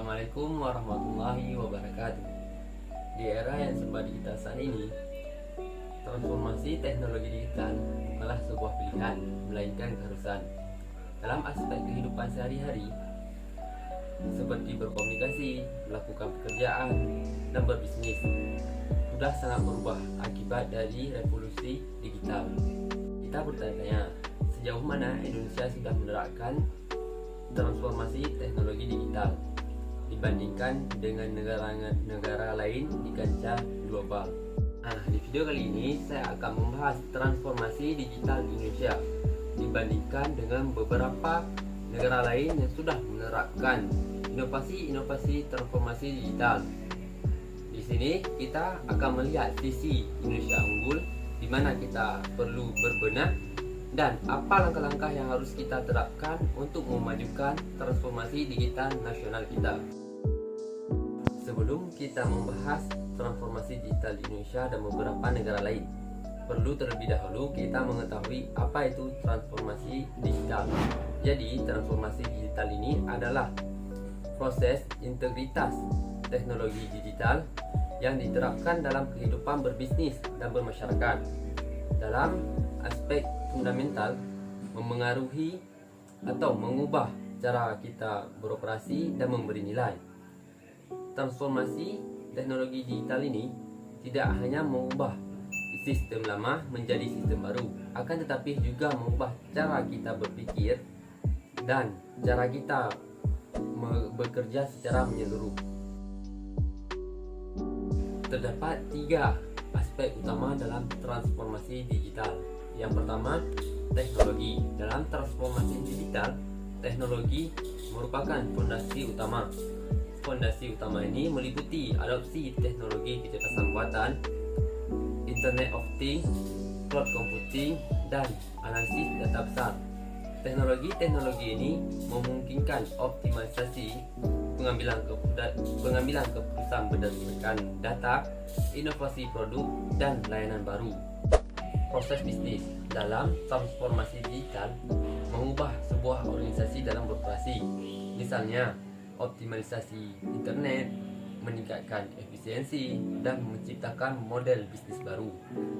Assalamualaikum warahmatullahi wabarakatuh. Di era yang serba digital saat ini, transformasi teknologi digital bukanlah sebuah pilihan, melainkan keharusan dalam aspek kehidupan sehari-hari, seperti berkomunikasi, melakukan pekerjaan, dan berbisnis. Sudah sangat berubah akibat dari revolusi digital. Kita bertanya, sejauh mana Indonesia sudah menerapkan transformasi teknologi digital dibandingkan dengan negara lain di kancah global. Di video kali ini saya akan membahas transformasi digital di Indonesia dibandingkan dengan beberapa negara lain yang sudah menerapkan inovasi transformasi digital. Di sini kita akan melihat sisi Indonesia unggul, di mana kita perlu berbenah dan apa langkah-langkah yang harus kita terapkan untuk memajukan transformasi digital nasional kita. Sebelum kita membahas transformasi digital di Indonesia dan beberapa negara lain, perlu terlebih dahulu kita mengetahui apa itu transformasi digital. Jadi, transformasi digital ini adalah proses integritas teknologi digital yang diterapkan dalam kehidupan berbisnis dan bermasyarakat. Dalam aspek fundamental, memengaruhi atau mengubah cara kita beroperasi dan memberi nilai. Transformasi teknologi digital ini tidak hanya mengubah sistem lama menjadi sistem baru, akan tetapi juga mengubah cara kita berpikir dan cara kita bekerja secara menyeluruh. Terdapat 3 aspek utama dalam transformasi digital. Yang pertama, teknologi. Dalam transformasi digital, teknologi merupakan fondasi utama. Fondasi utama ini meliputi adopsi teknologi kecerdasan buatan, Internet of Things, cloud computing, dan analisis data besar. Teknologi ini memungkinkan optimalisasi pengambilan keputusan berdasarkan data, inovasi produk, dan layanan baru. Proses bisnis dalam transformasi digital mengubah sebuah organisasi dalam beroperasi. Misalnya, optimalisasi internet, meningkatkan efisiensi, dan menciptakan model bisnis baru.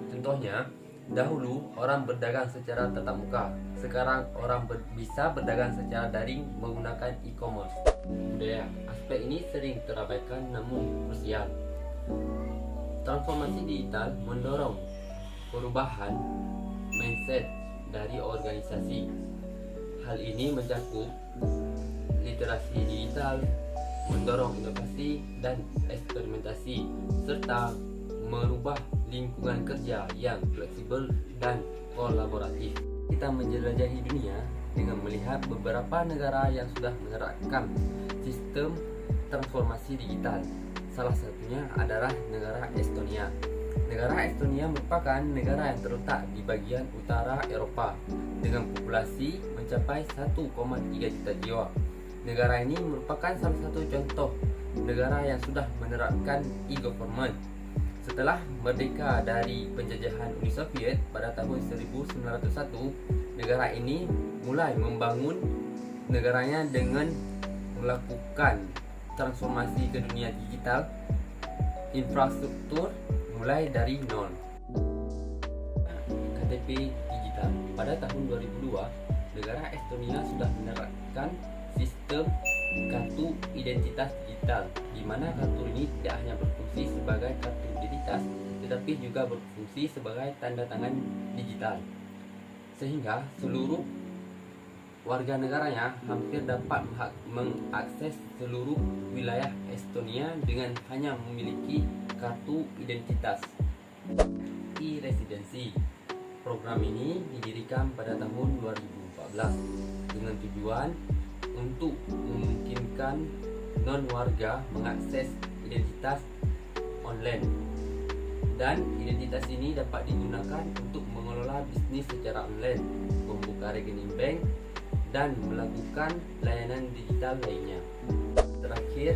Contohnya, dahulu orang berdagang secara tatap muka, sekarang orang bisa berdagang secara daring menggunakan e-commerce. Budaya, aspek ini sering terabaikan namun krusial. Transformasi digital mendorong perubahan mindset dari organisasi. Hal ini mencakup literasi digital, mendorong inovasi dan eksperimentasi, serta merubah lingkungan kerja yang fleksibel dan kolaboratif. Kita menjelajahi dunia dengan melihat beberapa negara yang sudah menerapkan sistem transformasi digital. Salah satunya adalah negara Estonia. Negara Estonia merupakan negara yang terletak di bagian utara Eropa dengan populasi mencapai 1,3 juta jiwa. Negara ini merupakan salah satu contoh negara yang sudah menerapkan e-government. Setelah merdeka dari penjajahan Uni Soviet pada tahun 1901, negara ini mulai membangun negaranya dengan melakukan transformasi ke dunia digital, infrastruktur mulai dari nol. KTP digital. Pada tahun 2002, negara Estonia sudah menerapkan sistem kartu identitas digital, di mana kartu ini tidak hanya berfungsi sebagai kartu identitas, tetapi juga berfungsi sebagai tanda tangan digital, sehingga seluruh warga negaranya hampir dapat mengakses seluruh wilayah Estonia dengan hanya memiliki kartu identitas. E-residency. Program ini didirikan pada tahun 2014 dengan tujuan untuk memungkinkan non-warga mengakses identitas online, dan identitas ini dapat digunakan untuk mengelola bisnis secara online, membuka rekening bank, dan melakukan layanan digital lainnya. Terakhir,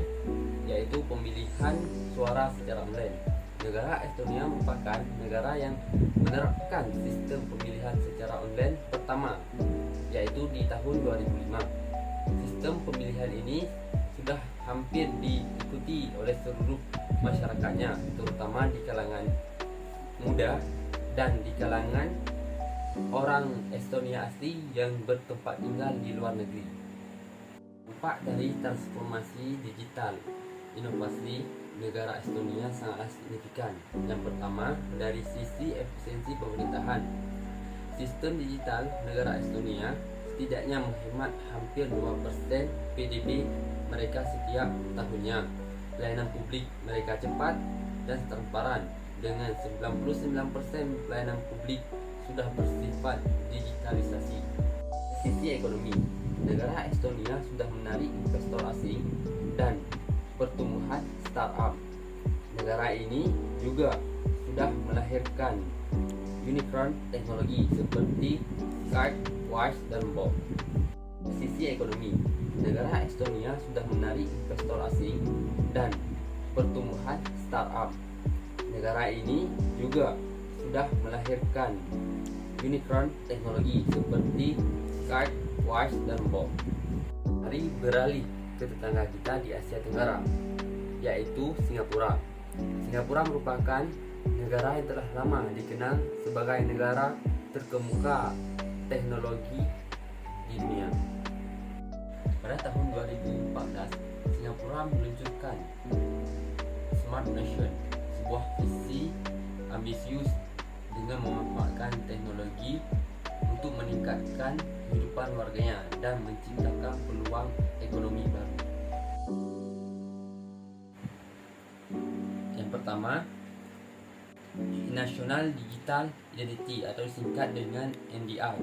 yaitu pemilihan suara secara online. Negara Estonia merupakan negara yang menerapkan sistem pemilihan secara online pertama, yaitu di tahun 2005. Sistem pemilihan ini sudah hampir diikuti oleh seluruh masyarakatnya, terutama di kalangan muda dan di kalangan orang Estonia asli yang bertempat tinggal di luar negeri. Dampak dari transformasi digital inovasi negara Estonia sangatlah signifikan. Yang pertama, dari sisi efisiensi pemerintahan. Sistem digital negara Estonia setidaknya menghemat hampir 2% PDB mereka setiap tahunnya. Pelayanan publik mereka cepat dan transparan. Dengan 99% pelayanan publik sudah bersifat digitalisasi. Sisi ekonomi, negara Estonia sudah menarik investor asing dan pertumbuhan startup. Negara ini juga sudah melahirkan unicorn teknologi seperti Skype, Wise, dan Bob. Sisi ekonomi, negara Estonia sudah menarik investor asing dan pertumbuhan startup. Negara ini juga sudah melahirkan unicorn teknologi seperti Skype, Wise, dan Bob. Mari beralih ke tetangga kita di Asia Tenggara, yaitu Singapura. Singapura merupakan negara yang telah lama dikenal sebagai negara terkemuka teknologi di dunia. Pada tahun 2014, Singapura meluncurkan Smart Nation, sebuah visi ambisius dengan memanfaatkan teknologi untuk meningkatkan kehidupan warganya dan menciptakan peluang ekonomi baru. Yang pertama, National Digital Identity atau disingkat dengan NDI.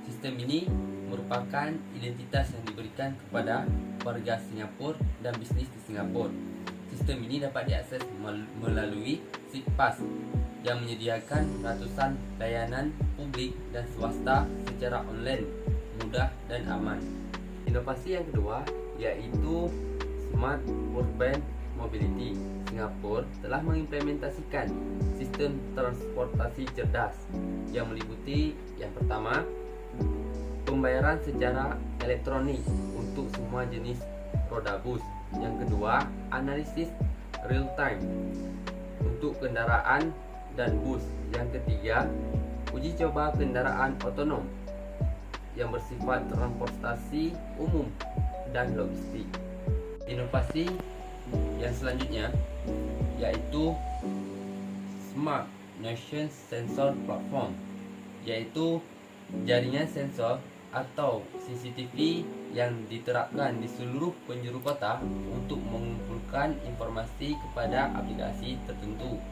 Sistem ini merupakan identitas yang diberikan kepada warga Singapura dan bisnis di Singapura. Sistem ini dapat diakses melalui SingPass yang menyediakan ratusan layanan publik dan swasta secara online, mudah dan aman. Inovasi yang kedua yaitu Smart Urban Mobility. Singapura telah mengimplementasikan sistem transportasi cerdas yang meliputi yang pertama, pembayaran secara elektronik untuk semua jenis roda bus. Yang kedua, analisis real time untuk kendaraan dan bus. Yang ketiga, uji coba kendaraan otonom yang bersifat transportasi umum dan logistik. Inovasi yang selanjutnya yaitu Smart Nation Sensor Platform, yaitu jaringan sensor atau CCTV yang diterapkan di seluruh penjuru kota untuk mengumpulkan informasi kepada aplikasi tertentu.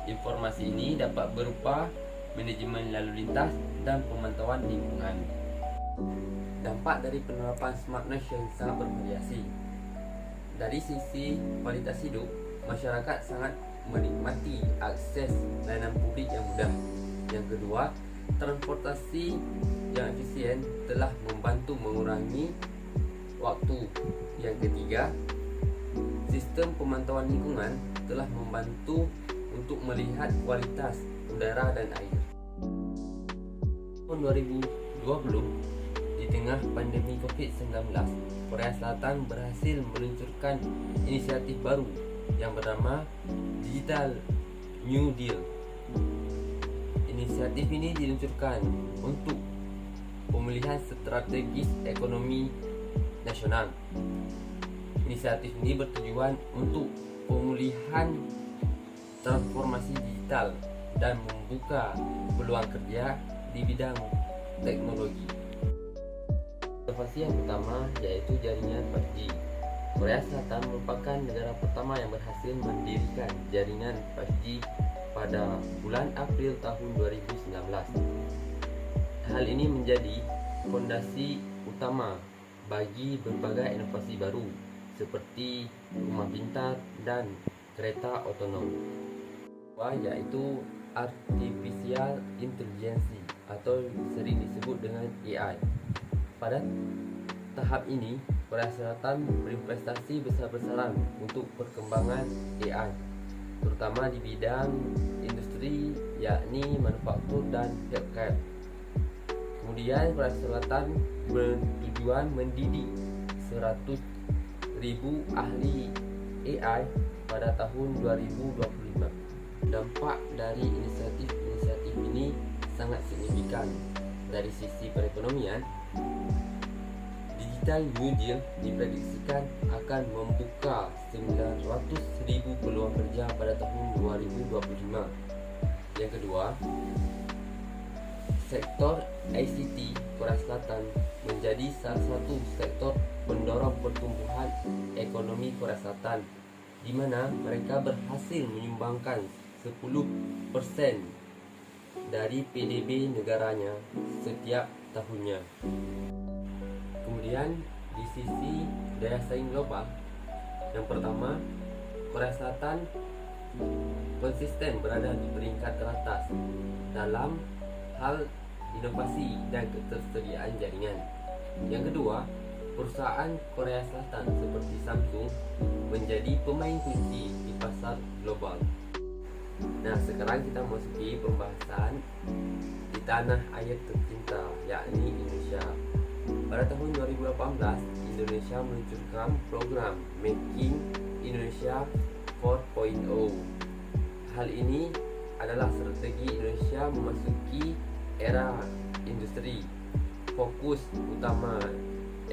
Informasi ini dapat berupa manajemen lalu lintas dan pemantauan lingkungan. Dampak dari penerapan Smart Nation sangat bervariasi. Dari sisi kualitas hidup, masyarakat sangat menikmati akses layanan publik yang mudah. Yang kedua, transportasi yang efisien telah membantu mengurangi waktu. Yang ketiga, sistem pemantauan lingkungan telah membantu untuk melihat kualitas udara dan air. Tahun 2020, di tengah pandemi COVID-19, Korea Selatan berhasil meluncurkan inisiatif baru yang bernama Digital New Deal. Inisiatif ini diluncurkan untuk pemulihan strategis ekonomi nasional. Inisiatif ini bertujuan untuk pemulihan transformasi digital dan membuka peluang kerja di bidang teknologi. Inovasi yang pertama yaitu jaringan 5G. Korea Selatan merupakan negara pertama yang berhasil mendirikan jaringan 5G pada bulan April tahun 2019. Hal ini menjadi fondasi utama bagi berbagai inovasi baru seperti rumah pintar dan kereta otonom. Yaitu Artificial Intelligence atau sering disebut dengan AI. Pada tahap ini, Korea Selatan berinvestasi besar-besaran untuk perkembangan AI, terutama di bidang industri yakni manufaktur dan healthcare. Kemudian Korea Selatan bertujuan mendidik 100.000 1000 ahli AI pada tahun 2025. Dampak dari inisiatif ini sangat signifikan. Dari sisi perekonomian, Digital New Deal diprediksikan akan membuka 900,000 peluang kerja pada tahun 2025. Yang kedua, sektor ICT Korea Selatan menjadi salah satu sektor pendorong pertumbuhan ekonomi Korea Selatan, di mana mereka berhasil menyumbangkan 10% dari PDB negaranya setiap tahunnya. Kemudian di sisi daya saing global, yang pertama, Korea Selatan konsisten berada di peringkat teratas dalam hal inovasi dan ketersediaan jaringan. Yang kedua, perusahaan Korea Selatan seperti Samsung menjadi pemain kunci di pasar global. Nah, sekarang kita masuki pembahasan di tanah air tercinta, yakni Indonesia. Pada tahun 2018, Indonesia meluncurkan program Making Indonesia 4.0. Hal ini adalah strategi Indonesia memasuki era industri. Fokus utama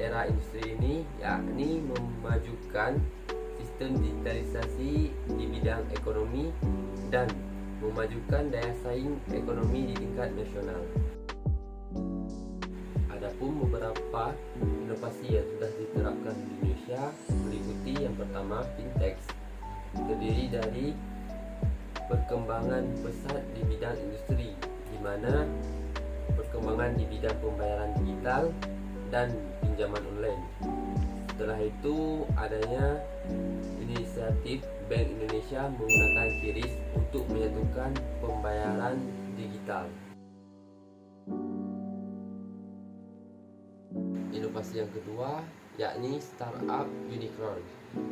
era industri ini yakni memajukan sistem digitalisasi di bidang ekonomi dan memajukan daya saing ekonomi di tingkat nasional. Adapun beberapa inovasi yang sudah diterapkan di Indonesia meliputi yang pertama, fintech, terdiri dari perkembangan pesat di bidang industri, di mana perkembangan di bidang pembayaran digital dan pinjaman online. Setelah itu adanya inisiatif Bank Indonesia menggunakan QRIS untuk menyatukan pembayaran digital. Inovasi yang kedua yakni startup unicorn.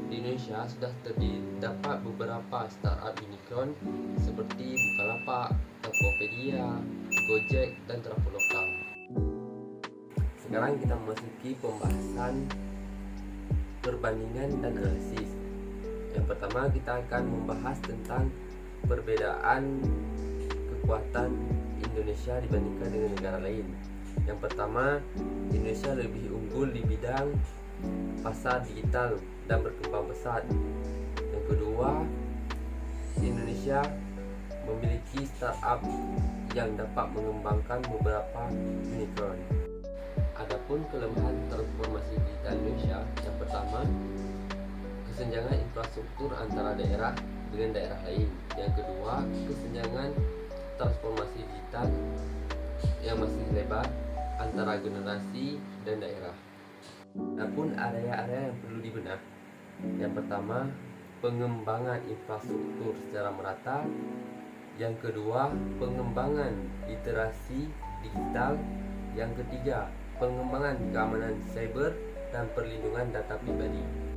Di Indonesia sudah terdapat beberapa startup unicorn seperti Bukalapak, Tokopedia, Gojek, dan Traveloka. Sekarang kita memasuki pembahasan perbandingan dan analisis. Yang pertama, kita akan membahas tentang perbedaan kekuatan Indonesia dibandingkan dengan negara lain. Yang pertama, Indonesia lebih unggul di bidang pasar digital dan berkembang pesat. Yang kedua, Indonesia memiliki startup yang dapat mengembangkan beberapa unicorn. Adapun kelemahan transformasi digital Indonesia, yang pertama, kesenjangan infrastruktur antara daerah dengan daerah lain. Yang kedua, kesenjangan transformasi digital yang masih lebar antara generasi dan daerah. Adapun area-area yang perlu dibenahi, yang pertama, pengembangan infrastruktur secara merata. Yang kedua, pengembangan literasi digital. Yang ketiga, pengembangan keamanan cyber dan perlindungan data pribadi.